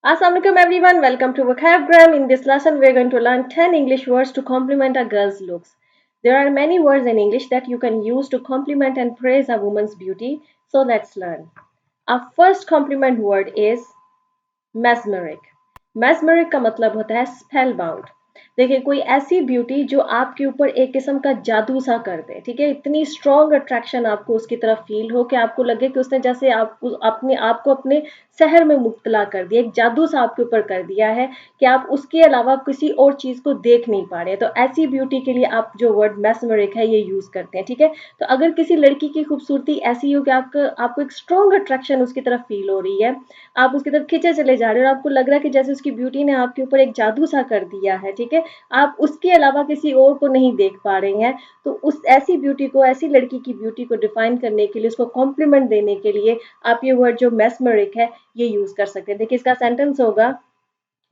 Assalamualaikum everyone, welcome to Vocabgram. In this lesson, we're going to learn 10 English words to compliment a girl's looks. There are many words in English that you can use to compliment and praise a woman's beauty, so let's learn. Our first compliment word is mesmeric. mesmeric का मतलब होता है spellbound. देखिए कोई ऐसी beauty जो आपके ऊपर एक किस्म का जादू सा कर दे, ठीक है, इतनी स्ट्रॉन्ग अट्रैक्शन आपको उसकी तरफ फील हो कि आपको लगे कि उसने जैसे अपने आप को अपने शहर में मुब्तला कर दिया, एक जादू सा आपके ऊपर कर दिया है कि आप उसके अलावा किसी और चीज को देख नहीं पा रहे। तो ऐसी ब्यूटी के लिए आप जो वर्ड मैसमरिक है ये यूज करते हैं, ठीक है। तो अगर किसी लड़की की खूबसूरती ऐसी हो कि आपको एक स्ट्रॉन्ग अट्रैक्शन उसकी तरफ फील हो रही है, आप उसकी तरफ खींचे चले जा रहे हो और आपको लग रहा है कि जैसे उसकी ब्यूटी ने आपके ऊपर एक जादू सा कर दिया है, ठीक है, आप उसके अलावा किसी और को नहीं देख पा रहे हैं, तो उस ऐसी ब्यूटी को, ऐसी लड़की की ब्यूटी को डिफाइन करने के लिए, उसको कॉम्प्लीमेंट देने के लिए आप ये वर्ड जो मैसमरिक है ये यूज कर सकते हैं। देखिए इसका सेंटेंस होगा,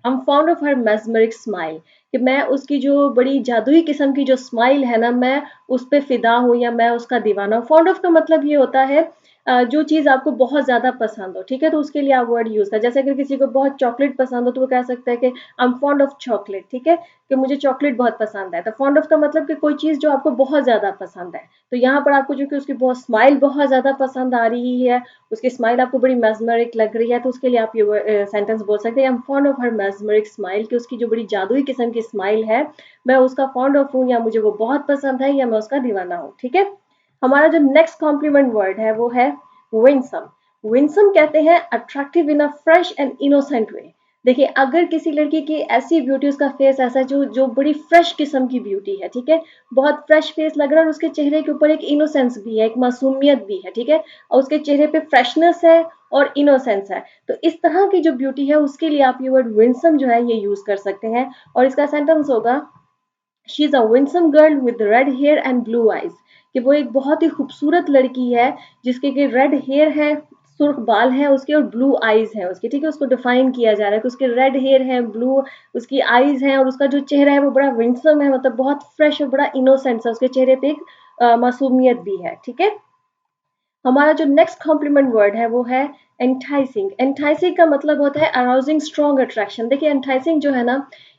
I am fond of her mesmeric smile, कि मैं उसकी जो बड़ी जादुई किस्म की जो स्माइल है ना, मैं उस पर फिदा हूँ या मैं उसका दीवाना हूँ। फॉन्ड ऑफ का मतलब ये होता है जो चीज़ आपको बहुत ज़्यादा पसंद हो, ठीक है, तो उसके लिए आप वर्ड यूज़ करें। जैसे अगर किसी को बहुत चॉकलेट पसंद हो तो वो कह सकता है कि आई एम फॉन्ड ऑफ चॉकलेट, ठीक है, कि मुझे चॉकलेट बहुत पसंद है। तो फॉन्ड ऑफ का मतलब कि कोई चीज़ जो आपको बहुत ज़्यादा पसंद है। तो यहाँ पर आपको जो कि उसकी बहुत स्माइल बहुत ज़्यादा पसंद आ रही है, उसकी स्माइल आपको बड़ी मैसमरिक लग रही है, तो उसके लिए आप ये सेंटेंस बोल सकते हैं, I am fond of her mesmeric smile, कि उसकी जो बड़ी जादुई किस्म की स्माइल है, मैं उसका फॉन्ड ऑफ हूँ या मुझे वो बहुत पसंद है या मैं उसका दीवाना हूँ, ठीक है। हमारा जो नेक्स्ट कॉम्प्लीमेंट वर्ड है वो है विंसम। विंसम कहते हैं attractive in a fresh and innocent way. देखिए अगर किसी लड़की की ऐसी ब्यूटी, उसका फेस ऐसा जो जो बड़ी फ्रेश किस्म की ब्यूटी है, ठीक है, बहुत फ्रेश फेस लग रहा है और उसके चेहरे के ऊपर एक इनोसेंस भी है, एक मासूमियत भी है, ठीक है, और उसके चेहरे पे फ्रेशनेस है और इनोसेंस है, तो इस तरह की जो ब्यूटी है उसके लिए आप ये वर्ड विंसम जो है ये यूज कर सकते हैं। और इसका सेंटेंस होगा, she is a winsome girl with red hair and blue eyes, कि वो एक बहुत ही खूबसूरत लड़की है जिसके कि रेड हेयर है, सुर्ख बाल है उसके और ब्लू आईज है उसकी, ठीक है, उसको डिफाइन किया जा रहा है कि उसके रेड हेयर है, ब्लू उसकी आईज है और उसका जो चेहरा है वो बड़ा विंसम है, मतलब बहुत फ्रेश और बड़ा इनोसेंट है, उसके चेहरे पे एक मासूमियत भी है, ठीक है। हमारा जो नेक्स्ट कॉम्प्लीमेंट वर्ड है वो है एंटाइसिंग। एंटाइसिंग का मतलब होता है अराउजिंग स्ट्रॉन्ग अट्रैक्शन। देखिए एंटाइसिंग जो है ना,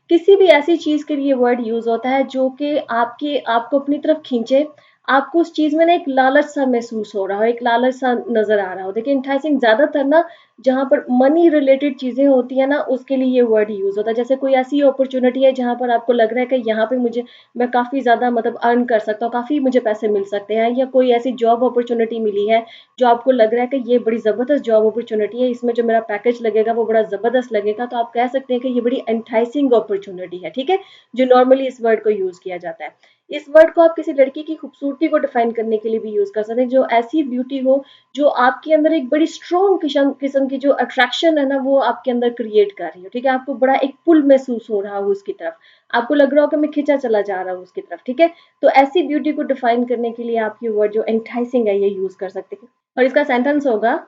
किसी भी ऐसी चीज के लिए वर्ड यूज होता है जो कि आपके आपको अपनी तरफ खींचे, आपको उस चीज में ना एक लालच सा महसूस हो रहा हो, एक लालच सा नजर आ रहा हो। देखिए एंटाइसिंग ज्यादातर ना जहाँ पर मनी रिलेटेड चीजें होती है ना उसके लिए ये वर्ड यूज होता है। जैसे कोई ऐसी अपॉर्चुनिटी है जहाँ पर आपको लग रहा है कि यहाँ पे मुझे, मैं काफी ज्यादा मतलब अर्न कर सकता हूँ, काफी मुझे पैसे मिल सकते हैं, या कोई ऐसी जॉब अपॉर्चुनिटी मिली है जो आपको लग रहा है कि ये बड़ी ज़बरदस्त जॉब अपॉर्चुनिटी है, इसमें जो मेरा पैकेज लगेगा वो बड़ा ज़बरदस्त लगेगा, तो आप कह सकते हैं कि ये बड़ी एंटाइसिंग अपॉर्चुनिटी है, ठीक है, जो नॉर्मली इस वर्ड को यूज़ किया जाता है। इस वर्ड को आप किसी लड़की की खूबसूरती को डिफाइन करने के लिए भी यूज़ कर सकते हैं, जो ऐसी ब्यूटी हो जो आपके अंदर एक बड़ी स्ट्रॉन्ग किस्म किस्म की जो अट्रैक्शन है ना वो आपके अंदर क्रिएट कर रही हो, ठीक है, आपको बड़ा एक पुल महसूस हो रहा हो उसकी तरफ, आपको लग रहा हो कि मैं खिंचा चला जा रहा हूँ उसकी तरफ, ठीक है। तो ऐसी ब्यूटी को डिफाइन करने के लिए आप ये वर्ड जो एंटाइसिंग है ये यूज़ कर सकते हैं। और इसका सेंटेंस होगा,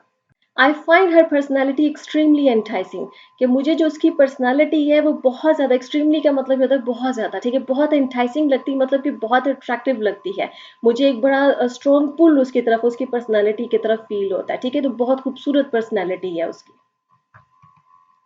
I find her personality extremely enticing, कि मुझे जो उसकी पर्सनैलिटी है वो बहुत ज़्यादा, एक्सट्रीमली का मतलब होता है बहुत ज़्यादा, ठीक है, बहुत एंटाइसिंग लगती है, मतलब कि बहुत अट्रैक्टिव लगती है, मुझे एक बड़ा स्ट्रॉन्ग पुल उसकी तरफ, उसकी पर्सनैलिटी की तरफ फील होता है, ठीक है, तो बहुत खूबसूरत पर्सनैलिटी है उसकी।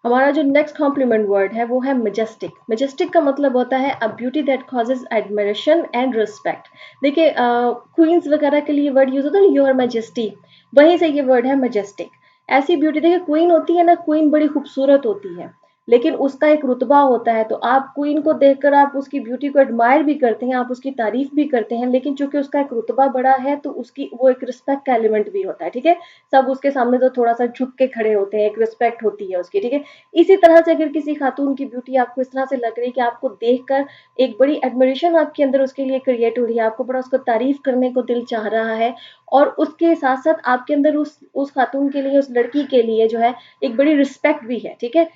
हमारा जो नेक्स्ट कॉम्प्लीमेंट वर्ड है वो है मजेस्टिक। मजेस्टिक का मतलब होता है a beauty that causes admiration and respect. देखिए क्वींस वगैरह के लिए वर्ड यूज होता है योर मैजेस्टी, वहीं से ये वर्ड है मजेस्टिक। ऐसी ब्यूटी, देखिए क्वीन होती है ना, क्वीन बड़ी खूबसूरत होती है लेकिन उसका एक रुतबा होता है, तो आप क्वीन को देखकर आप उसकी ब्यूटी को एडमायर भी करते हैं, आप उसकी तारीफ भी करते हैं, लेकिन चूंकि उसका एक रुतबा बड़ा है तो उसकी वो एक रिस्पेक्ट का एलिमेंट भी होता है, ठीक है, सब उसके सामने तो थोड़ा सा झुक के खड़े होते हैं, एक रिस्पेक्ट होती है उसकी, ठीक है। इसी तरह से अगर किसी खातून की ब्यूटी आपको इस तरह से लग रही है कि आपको देखकर एक बड़ी एडमिरेशन आपके अंदर उसके लिए क्रिएट हो रही है, आपको बड़ा उसको तारीफ करने को दिल चाह रहा है, और उसके साथ साथ आपके अंदर उस खातून के लिए, उस लड़की के लिए जो है एक बड़ी रिस्पेक्ट भी है, ठीक है,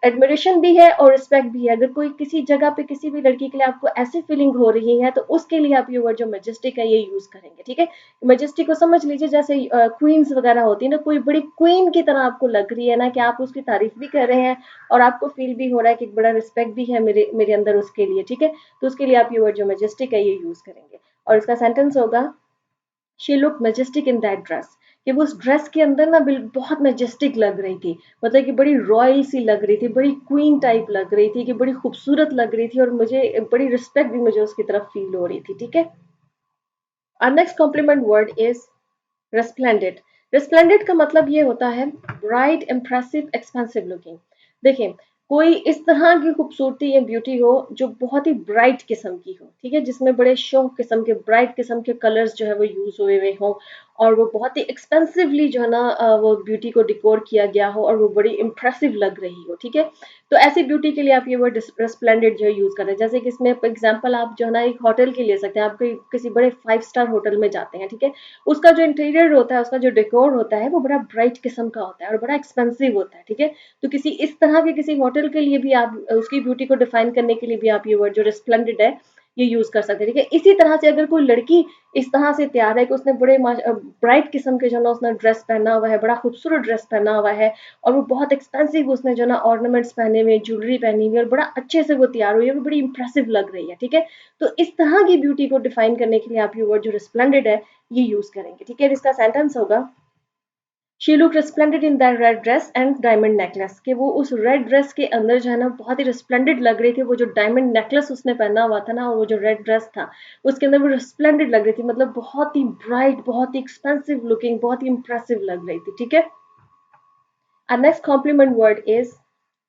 एडमिरेशन भी है और रिस्पेक्ट भी है। अगर कोई किसी जगह पे किसी भी लड़की के लिए आपको ऐसी फीलिंग हो रही है तो उसके लिए आप ये वर्ड जो मैजेस्टिक है ये यूज करेंगे, ठीक है। मैजेस्टिक को समझ लीजिए जैसे क्वींस वगैरह होती है ना, कोई बड़ी क्वीन की तरह आपको लग रही है ना, कि आप उसकी तारीफ भी कर रहे हैं और आपको फील भी हो रहा है कि एक बड़ा रिस्पेक्ट भी है मेरे मेरे अंदर उसके लिए, ठीक है, तो उसके लिए आप ये वर्ड जो मैजेस्टिक है ये यूज करेंगे। और इसका सेंटेंस होगा, she look majestic in that dress, कि वो उस ड्रेस के अंदर ना बहुत मैजेस्टिक लग रही थी, मतलब कि बड़ी रॉयल सी लग रही थी, बड़ी क्वीन टाइप लग रही थी, कि बड़ी खूबसूरत लग रही थी और मुझे बड़ी रिस्पेक्ट भी मुझे उसकी तरफ फील हो रही थी, ठीक है। Our next complement word is resplendent. Resplendent का मतलब ये होता है bright, impressive, expansive looking. देखिए, कोई इस तरह की खूबसूरती या ब्यूटी हो जो बहुत ही ब्राइट किस्म की हो, ठीक है, जिसमें बड़े शौक किस्म के ब्राइट किस्म के कलर्स जो है वो यूज हुए हुए हों, और वो बहुत ही एक्सपेंसिवली जो है ना वो ब्यूटी को डिकोर किया गया हो और वो बड़ी इंप्रेसिव लग रही हो, ठीक है। तो ऐसी ब्यूटी के लिए आप ये वर्ड रेस्प्लेंडेंट जो है यूज कर रहे हैं। जैसे कि इसमें एग्जांपल आप जो है ना एक होटल की ले सकते हैं। आप किसी बड़े 5 स्टार होटल में जाते हैं, ठीक है, उसका जो इंटीरियर होता है, उसका जो डेकोर होता है, वो बड़ा ब्राइट किस्म का होता है और बड़ा एक्सपेंसिव होता है, ठीक है। तो किसी इस तरह के किसी होटल के लिए भी आप उसकी ब्यूटी को डिफाइन करने के लिए भी आप ये वर्ड जो रेस्प्लेंडेंट है ये यूज कर सकते हैं, ठीक है। इसी तरह से अगर कोई लड़की इस तरह से तैयार है कि उसने बड़े ब्राइट किस्म के जो ना उसने ड्रेस पहना हुआ है, बड़ा खूबसूरत ड्रेस पहना हुआ है, और वो बहुत एक्सपेंसिव उसने जो ना ऑर्नामेंट्स पहने हुए, ज्वेलरी पहनी हुई, और बड़ा अच्छे से वो तैयार हुई है, वो बड़ी इंप्रेसिव लग रही है, ठीक है। तो इस तरह की ब्यूटी को डिफाइन करने के लिए आप ये वर्ड जो रिस्प्लेंडेड है ये यूज करेंगे, ठीक है। इसका सेंटेंस होगा she look resplendent in that red dress and diamond necklace, कि वो उस रेड ड्रेस के अंदर जो है ना बहुत ही रिस्प्लेंडेड लग रही थी। वो जो डायमंड नेकलेस उसने पहना हुआ था ना, वो जो रेड ड्रेस था उसके अंदर वो रिस्प्लेंडेड लग रही थी, मतलब बहुत ही ब्राइट, बहुत ही एक्सपेंसिव लुकिंग, बहुत ही इंप्रेसिव लग रही थी, ठीक है। Our next complement word is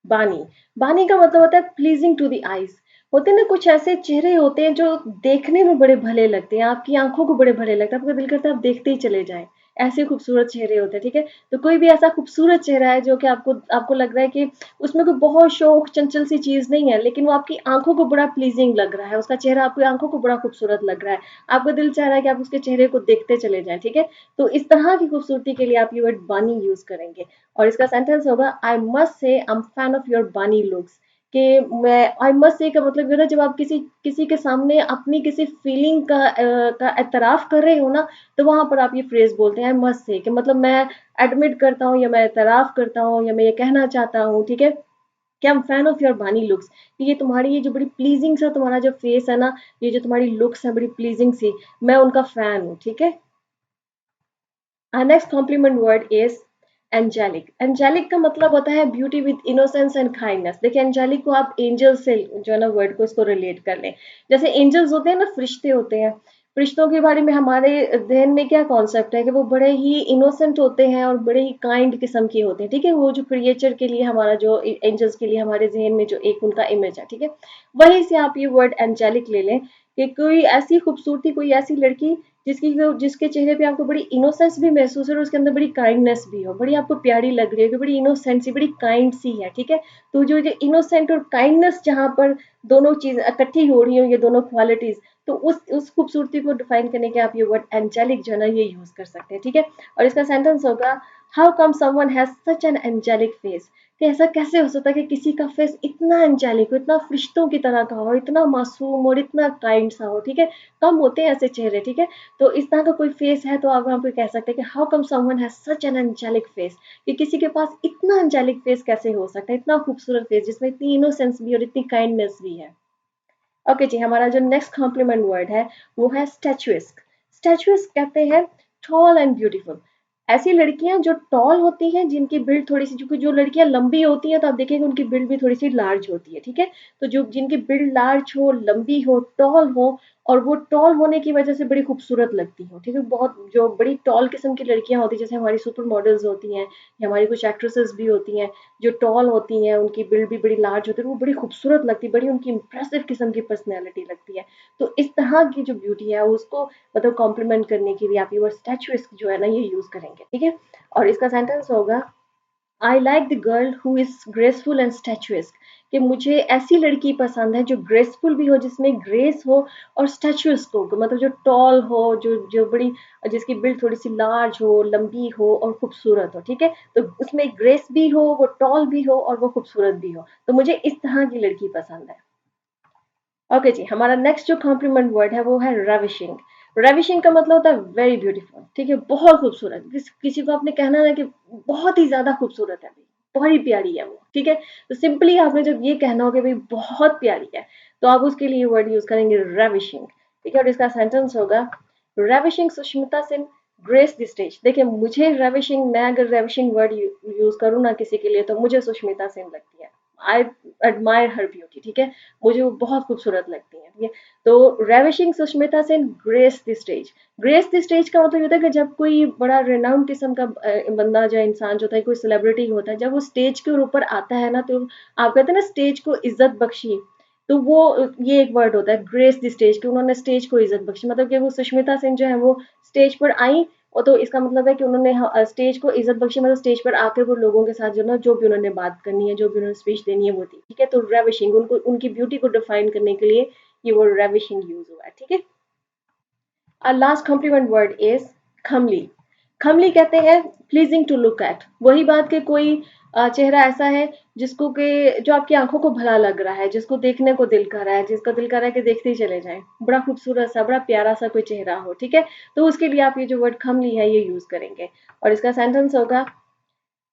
बानी। बानी का मतलब होता है प्लीजिंग टू द आईज। होते हैं ना कुछ ऐसे चेहरे होते हैं जो देखने में बड़े भले लगते हैं, आपकी आंखों को बड़े भले लगते हैं, आपका दिल करता है आप देखते ही चले जाएं। ऐसे खूबसूरत चेहरे होते हैं, ठीक है। तो कोई भी ऐसा खूबसूरत चेहरा है जो कि आपको आपको लग रहा है कि उसमें कोई बहुत शौक चंचल सी चीज नहीं है, लेकिन वो आपकी आंखों को बड़ा प्लीजिंग लग रहा है, उसका चेहरा आपकी आंखों को बड़ा खूबसूरत लग रहा है, आपका दिल चाह रहा है कि आप उसके चेहरे को देखते चले जाएं, ठीक है। तो इस तरह की खूबसूरती के लिए आप ये वर्ड बानी यूज करेंगे। और इसका सेंटेंस होगा I must say I am fan of your बानी लुक्स, कि मैं आई मस्ट से का मतलब ये होता है जब आप किसी किसी के सामने अपनी किसी फीलिंग का एतराफ कर रहे हो ना, तो वहां पर आप ये फ्रेज बोलते हैं आई मस्ट से, कि मतलब मैं एडमिट करता हूँ या मैं एतराफ करता हूँ या मैं ये कहना चाहता हूँ, ठीक है, कि I am fan of your बानी लुक्स, कि ये तुम्हारी ये जो बड़ी प्लीजिंग सा तुम्हारा जो फेस है ना, ये जो तुम्हारी लुक्स है बड़ी प्लीजिंग सी, मैं उनका फैन हूँ, ठीक है। Our next complement word is angelic. Angelic का मतलब होता है beauty with innocence and kindness. देखिए एंजेलिक को आप एंजल से जो है ना वर्ड को इसको रिलेट कर लें। जैसे एंजल्स होते हैं ना, फरिश्ते होते हैं, फरिश्तों के बारे में हमारे जहन में क्या कॉन्सेप्ट है कि वो बड़े ही इनोसेंट होते हैं और बड़े ही काइंड किस्म के होते हैं, ठीक है। वो जो क्रिएचर के लिए हमारा जो एंजल्स के लिए हमारे जहन में जो एक उनका इमेज है, ठीक है, वहीं से आप ये वर्ड एंजेलिक ले लें, कि कोई ऐसी खूबसूरती, कोई ऐसी लड़की जिसके चेहरे पे आपको बड़ी इनोसेंस भी महसूस हो और उसके अंदर बड़ी काइंडनेस भी हो, बड़ी आपको प्यारी लग रही है, कि बड़ी इनोसेंट सी, बड़ी काइंड सी है, ठीक है। तो जो जो इनोसेंट और काइंडनेस जहाँ पर दोनों चीज इकट्ठी हो रही हो, ये दोनों क्वालिटीज, तो उस खूबसूरती को डिफाइन करने के आप ये वर्ड एंजेलिक जो है ना ये यूज कर सकते हैं, ठीक है। और इसका सेंटेंस होगा how come someone has such an angelic face, कि ऐसा कैसे हो सकता है कि किसी का फेस इतना एंजेलिक हो, इतना फरिश्तों की तरह का हो, इतना मासूम और इतना काइंड सा हो, ठीक है। कम होते हैं ऐसे चेहरे, ठीक है। तो इस तरह का कोई फेस है तो आप वहाँ पे कह सकते हैं कि how come someone has such an angelic face, कि किसी के पास इतना एंजेलिक फेस कैसे हो सकता है, इतना खूबसूरत फेस जिसमें इतनी इनोसेंस भी और इतनी काइंडनेस भी है। ओके जी, हमारा जो नेक्स्ट कॉम्प्लीमेंट वर्ड है वो है स्टैचुइस्क। स्टैचुइस्क कहते हैं टॉल एंड ब्यूटीफुल। ऐसी लड़कियां जो टॉल होती हैं, जिनकी बिल्ड थोड़ी सी, जो लड़कियां लंबी होती हैं तो आप देखेंगे उनकी बिल्ड भी थोड़ी सी लार्ज होती है, ठीक है। तो जो जिनकी बिल्ड लार्ज हो, लंबी हो, टॉल हो, और वो टॉल होने की वजह से बड़ी खूबसूरत लगती हो, ठीक है। बहुत जो बड़ी टॉल किस्म की लड़कियां होती हैं, जैसे हमारी सुपर मॉडल्स होती हैं या हमारी कुछ एक्ट्रेसेस भी होती हैं, जो टॉल होती हैं, उनकी बिल्ड भी बड़ी लार्ज होती है, वो बड़ी खूबसूरत लगती है, बड़ी उनकी इंप्रेसिव किस्म की पर्सनैलिटी लगती है। तो इस तरह की जो ब्यूटी है उसको मतलब कॉम्प्लीमेंट करने के लिए आप ये वर्ड स्टैचुइस्क जो है ना ये यूज करेंगे, ठीक है। और इसका सेंटेंस होगा I like the girl who is graceful and statuesque, कि मुझे ऐसी लड़की पसंद है जो ग्रेसफुल भी हो, जिसमें ग्रेस हो, और स्टैचुइस्क हो, मतलब जो टॉल हो, जो जो बड़ी, जिसकी बिल्ड थोड़ी सी लार्ज हो, लंबी हो और खूबसूरत हो, ठीक है। तो उसमें ग्रेस भी हो, वो टॉल भी हो और वो खूबसूरत भी हो, तो मुझे इस तरह की लड़की पसंद है। ओके जी, हमारा नेक्स्ट जो कॉम्प्लीमेंट वर्ड है वो है रेविशिंग। रेविशिंग का मतलब होता है वेरी ब्यूटीफुल, ठीक है, बहुत खूबसूरत। किसी को आपने कहना है कि बहुत ही ज्यादा खूबसूरत है भाई, बहुत ही प्यारी है वो, ठीक है। तो सिंपली आपने जब ये कहना हो कि भाई बहुत प्यारी है, तो आप उसके लिए वर्ड यूज करेंगे रेविशिंग, ठीक है। और इसका सेंटेंस होगा ravishing Sushmita Singh grace the stage. देखिए मुझे रेविशिंग, मैं अगर रेविशिंग वर्ड यूज करूँ ना किसी के लिए, तो मुझे सुष्मिता सेन लगती है। आई एडमायर हर ब्यूटी, ठीक है, मुझे वो बहुत खूबसूरत लगती है, ठीक है। तो ravishing Sushmita Sen grace the stage. Grace the stage का मतलब ये होता है कि जब कोई बड़ा रिनाउंड किस्म का बंदा जो इंसान जो होता है, कोई सेलिब्रिटी होता है, जब वो स्टेज के ऊपर आता है ना, तो आप कहते हैं ना स्टेज को इज्जत बख्शी, तो वो ये एक वर्ड होता है ग्रेस द स्टेज, कि उन्होंने स्टेज को इज्जत बख्शी, मतलब कि वो सुष्मिता सेन जो है वो स्टेज पर आई, और तो इसका मतलब है कि उन्होंने स्टेज को इज्जत बख्शी, मतलब स्टेज पर आकर वो लोगों के साथ जो ना जो भी उन्होंने बात करनी है, जो भी उन्होंने स्पीच देनी है वो दी, ठीक है। तो रेविशिंग उनको उनकी ब्यूटी को डिफाइन करने के लिए ये वर्ड रेविशिंग यूज हुआ है, ठीक है। Our last complement word is खमली। खमली कहते हैं प्लीजिंग टू लुक एट। वही बात कि कोई चेहरा ऐसा है जिसको के जो आपकी आंखों को भला लग रहा है, जिसको देखने को दिल कर रहा है, जिसका दिल कर रहा है कि देखते ही चले जाएं, बड़ा खूबसूरत सा, बड़ा प्यारा सा कोई चेहरा हो, ठीक है। तो उसके लिए आप ये जो वर्ड खमली है ये यूज करेंगे, और इसका सेंटेंस होगा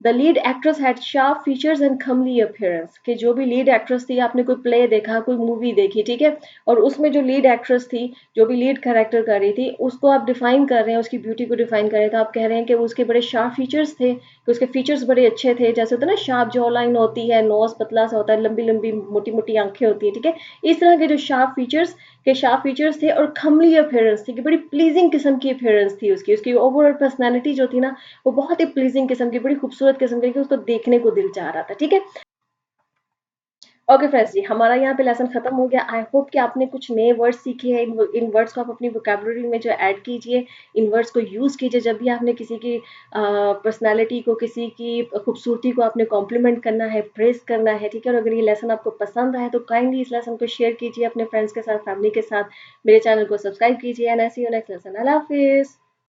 the lead actress had sharp features and Kamli appearance. कि जो भी लीड एक्ट्रेस थी, आपने कोई प्ले देखा, कोई मूवी देखी, ठीक है, और उसमें जो लीड एक्ट्रेस थी, जो भी लीड कैरेक्टर कर रही थी, उसको आप डिफाइन कर रहे हैं, उसकी ब्यूटी को डिफाइन कर रहे हैं, तो आप कह रहे हैं कि उसके बड़े शार्प फीचर्स थे, कि उसके फीचर्स बड़े अच्छे थे, जैसे होता है ना शार्प जॉ लाइन होती है, नोज पतला सा होता है, लंबी लंबी मोटी मोटी आंखें होती है, ठीक है। इस तरह के जो शार्प फीचर्स थे, और खमली अपीयरेंस थी, कि बड़ी प्लीजिंग किस्म की अपीयरेंस थी उसकी, उसकी ओवरऑल पर्सनैलिटी जो थी ना, वो बहुत ही प्लीजिंग किस्म की, बड़ी खूबसूरत किस्म की, कि उसको देखने को दिल चाह रहा था, ठीक है। ओके फ्रेंड्स जी, हमारा यहाँ पे लेसन खत्म हो गया। आई होप कि आपने कुछ नए वर्ड्स सीखे हैं। इन वर्ड्स को आप अपनी वोकेबलरी में जो ऐड कीजिए, इन वर्ड्स को यूज़ कीजिए जब भी आपने किसी की पर्सनालिटी को, किसी की खूबसूरती को आपने कॉम्प्लीमेंट करना है, प्रेस करना है, ठीक है। और अगर ये लेसन आपको पसंद आए तो काइंडली इस लेसन को शेयर कीजिए अपने फ्रेंड्स के साथ, फैमिली के साथ। मेरे चैनल को सब्सक्राइब कीजिए, and I see you next lesson. अल्लाह हाफिज़।